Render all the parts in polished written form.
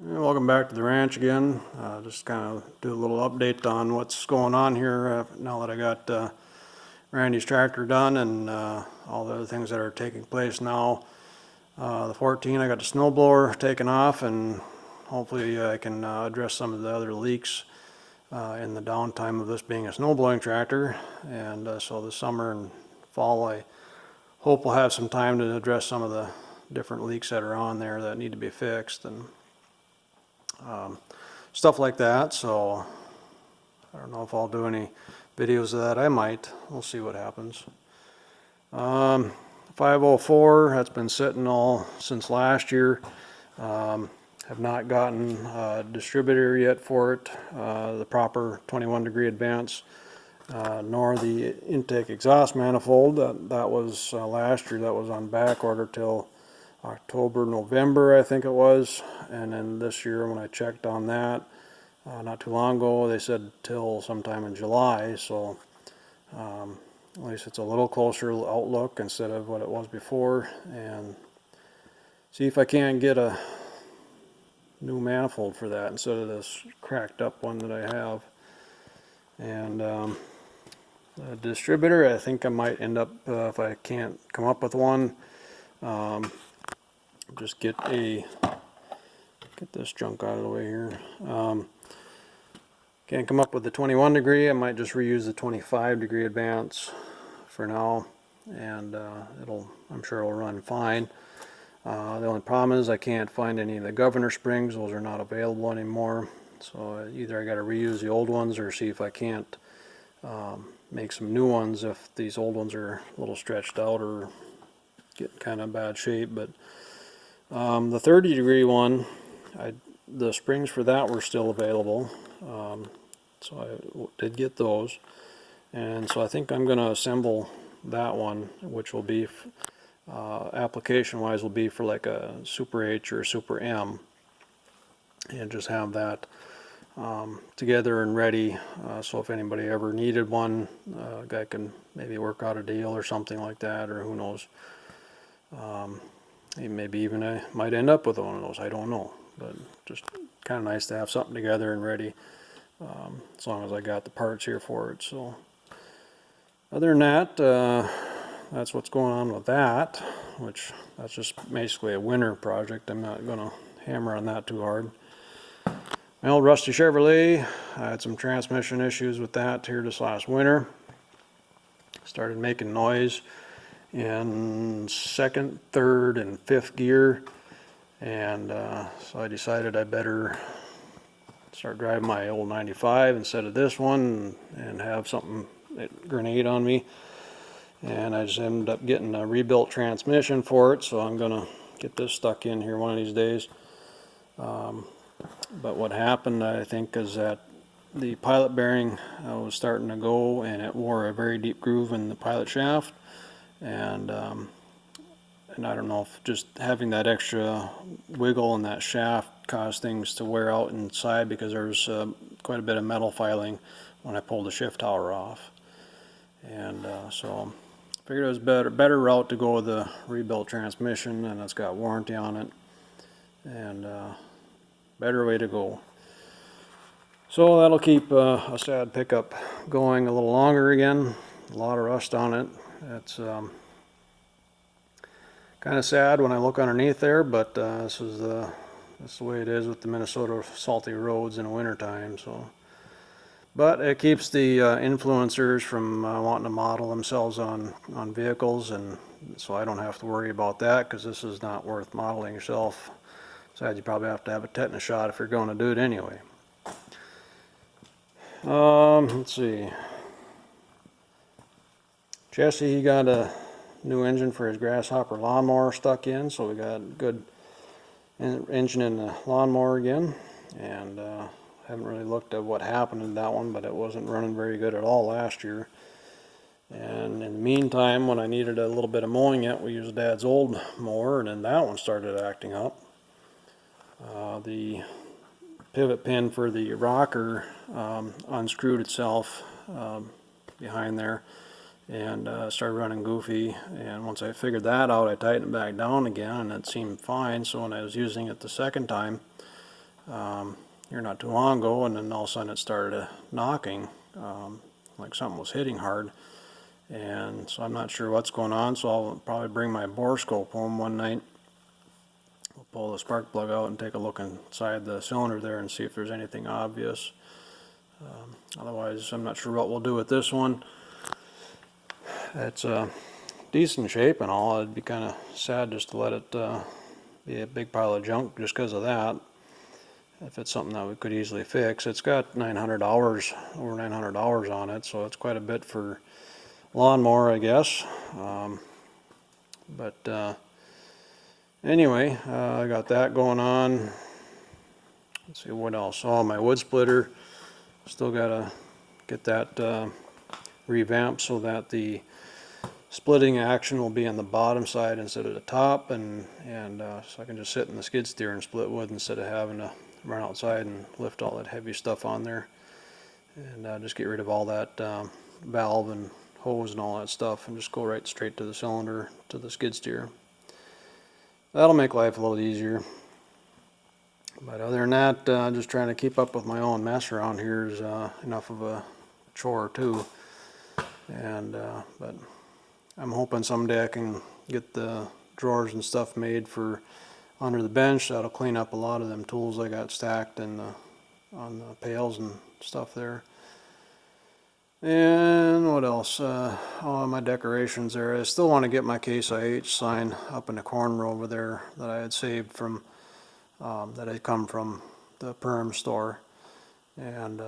Welcome back to the ranch again. Just kind of do a little update on what's going on here now that I got Randy's tractor done and all the other things that are taking place now. The 14, I got the snowblower taken off, and hopefully I can address some of the other leaks in the downtime of this being a snowblowing tractor. And so this summer and fall, I hope we'll have some time to address some of the different leaks that are on there that need to be fixed and stuff like that. So I don't know if I'll do any videos of that. I might. We'll see what happens. 504, that's been sitting all since last year. Have not gotten a distributor yet for it, the proper 21 degree advance, nor the intake exhaust manifold. That was last year. That was on back order till October, November, I think it was. And then this year when I checked on that not too long ago, they said till sometime in July. So at least it's a little closer outlook instead of what it was before, and see if I can get a new manifold for that instead of this cracked up one that I have. And the distributor, I think I might end up, if I can't come up with one, just get this junk out of the way here. Can't come up with the 21 degree, I might just reuse the 25 degree advance for now, and I'm sure it'll run fine. The only problem is I can't find any of the governor springs. Those are not available anymore, so either I got to reuse the old ones or see if I can't make some new ones if these old ones are a little stretched out or get kind of bad shape. But the 30 degree one, the springs for that were still available, so I did get those, and so I think I'm going to assemble that one, which will be application wise will be for like a Super H or a Super M, and just have that together and ready, so if anybody ever needed one, a guy can maybe work out a deal or something like that, or who knows, maybe even I might end up with one of those, I don't know. But just kind of nice to have something together and ready, as long as I got the parts here for it. So other than that, that's what's going on with that, which that's just basically a winter project. I'm not going to hammer on that too hard. My old rusty Chevrolet, I had some transmission issues with that here this last winter. Started making noise in second, third, and fifth gear. And so I decided I better start driving my old 95 instead of this one and have something grenade on me. And I just ended up getting a rebuilt transmission for it, so I'm gonna get this stuck in here one of these days. But what happened, I think, is that the pilot bearing was starting to go, and it wore a very deep groove in the pilot shaft, and I don't know if just having that extra wiggle in that shaft caused things to wear out inside, because there's quite a bit of metal filing when I pulled the shift tower off. And so I figured it was better route to go with the rebuilt transmission, and it's got warranty on it, and better way to go. So that'll keep a sad pickup going a little longer again. A lot of rust on it. It's kind of sad when I look underneath there, but this is the way it is with the Minnesota salty roads in the wintertime. So, but it keeps the influencers from wanting to model themselves on vehicles, and so I don't have to worry about that, because this is not worth modeling yourself. Besides, you probably have to have a tetanus shot if you're going to do it anyway. Let's see. Jesse, he got a new engine for his grasshopper lawnmower stuck in, so we got a good engine in the lawnmower again. And haven't really looked at what happened in that one, but it wasn't running very good at all last year. And in the meantime, when I needed a little bit of mowing it, we used Dad's old mower, and then that one started acting up. The pivot pin for the rocker unscrewed itself behind there, and started running goofy, and once I figured that out, I tightened it back down again, and it seemed fine. So when I was using it the second time, here not too long ago, and then all of a sudden it started knocking, like something was hitting hard. And so I'm not sure what's going on, so I'll probably bring my borescope home one night. We'll pull the spark plug out and take a look inside the cylinder there and see if there's anything obvious. Otherwise, I'm not sure what we'll do with this one. It's a decent shape and all. It'd be kind of sad just to let it be a big pile of junk just because of that. If it's something that we could easily fix. It's got 900 hours, over 900 hours on it, so it's quite a bit for lawnmower, I guess. Anyway, I got that going on. Let's see what else. Oh, my wood splitter. Still gotta get that revamped so that the splitting action will be on the bottom side instead of the top, and so I can just sit in the skid steer and split wood instead of having to run outside and lift all that heavy stuff on there, and just get rid of all that valve and hose and all that stuff, and just go right straight to the cylinder, to the skid steer. That'll make life a little easier. But other than that, just trying to keep up with my own mess around here is enough of a chore too. And but I'm hoping someday I can get the drawers and stuff made for under the bench. That'll clean up a lot of them tools I got stacked in on the pails and stuff there. And what else? Oh, my decorations there. I still want to get my Case IH sign up in the corner over there that I had saved from, that had come from the Perm store. And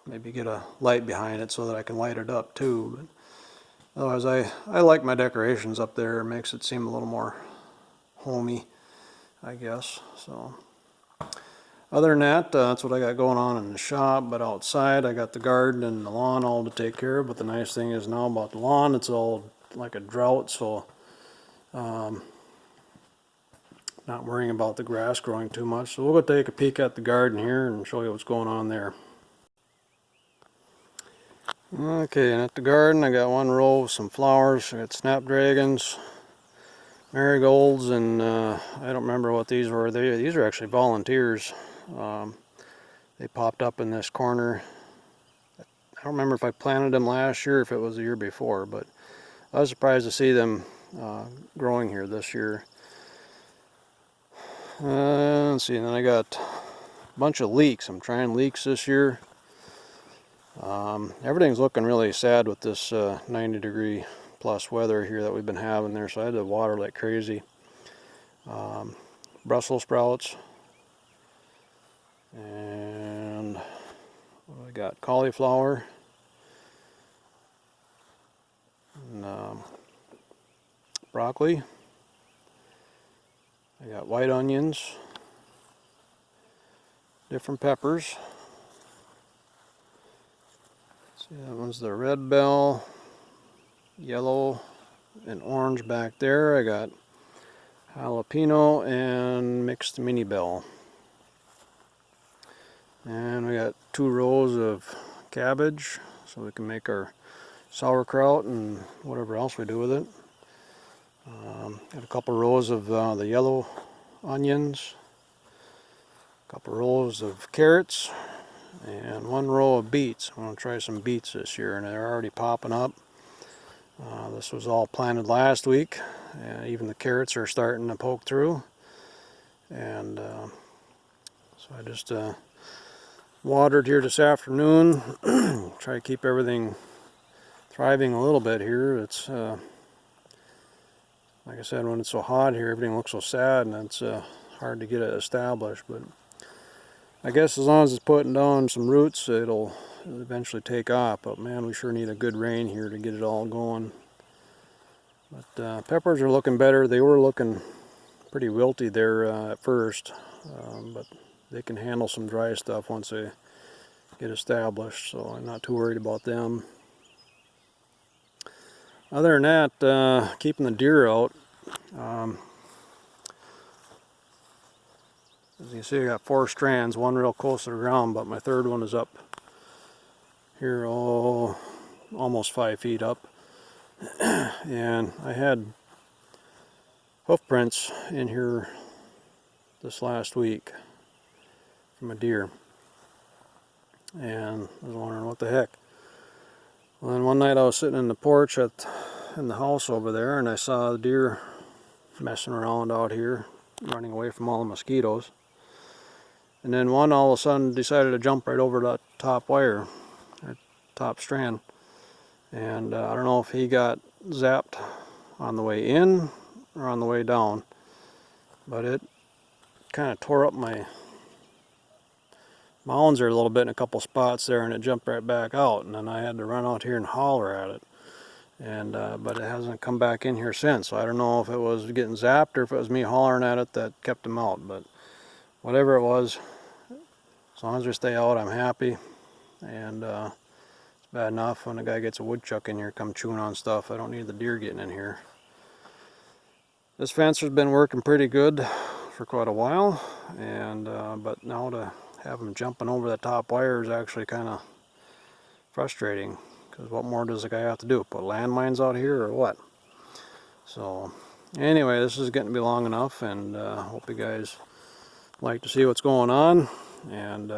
maybe get a light behind it so that I can light it up too. But otherwise, I like my decorations up there. It makes it seem a little more homey, I guess. So other than that, that's what I got going on in the shop. But outside, I got the garden and the lawn all to take care of. But the nice thing is now about the lawn, it's all like a drought, so not worrying about the grass growing too much. So we'll go take a peek at the garden here and show you what's going on there. Okay, and at the garden I got one row of some flowers. I got snapdragons, marigolds, and I don't remember what these were. These are actually volunteers. They popped up in this corner. I don't remember if I planted them last year or if it was the year before, but I was surprised to see them growing here this year. Let's see, and then I got a bunch of leeks. I'm trying leeks this year. Everything's looking really sad with this 90-degree plus weather here that we've been having there, so I had to water like crazy. Brussels sprouts, and I got cauliflower, and broccoli. I got white onions, different peppers. See, that one's the red bell, yellow and orange back there. I got jalapeno and mixed mini bell. And we got 2 rows of cabbage so we can make our sauerkraut and whatever else we do with it. Got a couple rows of the yellow onions, a couple rows of carrots, and 1 row of beets. I'm going to try some beets this year, and they're already popping up. This was all planted last week, and even the carrots are starting to poke through. And so I just watered here this afternoon. Try to keep everything thriving a little bit here. It's like I said, when it's so hot here, everything looks so sad, and it's hard to get it established. But I guess as long as it's putting down some roots, it'll eventually take off. But man, we sure need a good rain here to get it all going. But peppers are looking better. They were looking pretty wilty there at first, but they can handle some dry stuff once they get established, so I'm not too worried about them. Other than that, keeping the deer out. As you see, I got 4 strands, one real close to the ground, but my third one is up here, almost 5 feet up. And I had hoof prints in here this last week. from a deer. And I was wondering what the heck. Well, then one night I was sitting in the porch in the house over there, and I saw the deer messing around out here, running away from all the mosquitoes. And then one all of a sudden decided to jump right over that top wire, or top strand. And I don't know if he got zapped on the way in or on the way down, but it kind of tore up my mounds there a little bit in a couple spots there, and it jumped right back out. And then I had to run out here and holler at it. And but it hasn't come back in here since. So I don't know if it was getting zapped or if it was me hollering at it that kept him out. But whatever it was, as long as they stay out, I'm happy. And it's bad enough when a guy gets a woodchuck in here come chewing on stuff. I don't need the deer getting in here. This fence has been working pretty good for quite a while, and but now to have them jumping over the top wire is actually kind of frustrating, because what more does the guy have to do? Put landmines out here or what? So anyway, this is getting to be long enough, and hope you guys like to see what's going on, and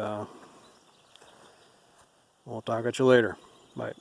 we'll talk at you later. Bye.